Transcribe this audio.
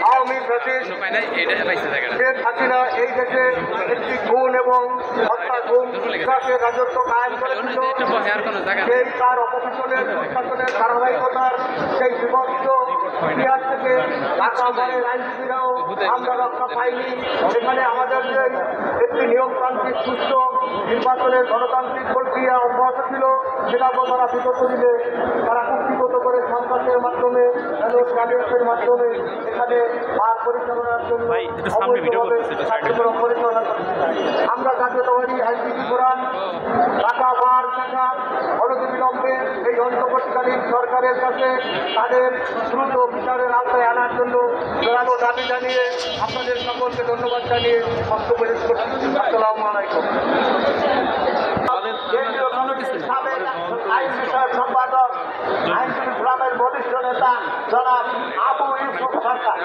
Awami fascist Sheikh Hasina এই দেশে একটি খুন এবং হত্যা খুন বিকাশের রাজত্ব কায়েম করেছিল। সেই তার অপশাসনের দুঃশাসনের ধারাবাহিকতার সেই বিভক্ত ইতিহাস থেকে ঢাকা বারের আইনজীবীরাও আমরা রক্ষা পাইনি। সেখানে আমাদের যে একটি নিয়মতান্ত্রিক সুস্থ নির্বাচনের গণতান্ত্রিক প্রক্রিয়া অব্যাহত ছিল, সেটাকেও তারা বিগত দিনে তারা কুক্ষিগত করে সন্ত্রাসের মাধ্যমে গ্যাজেটের মাধ্যমে এখানে মাঠ পরিচালনার জন্য কার্যক্রম পরিচালনা করতে চাই। আমরা জাতীয়তাবাদী আইনজীবী ফোরাম ঢাকা বার শাখা অনতিবিলম্বে এই অন্তর্বর্তীকালীন সরকারের কাছে তাদের দ্রুত বিচারের আওতায় আনার জন্য জোরালো দাবি জানিয়ে আপনাদের সকলকে ধন্যবাদ জানিয়ে বক্তব্য শেষ করছি। আসসালামু আলাইকুম। আইন বিষয়ক সম্পাদক আইনজীবী ফোরামের বরিষ্ঠ নেতা জনাব আবু ইউসুফ সরকার।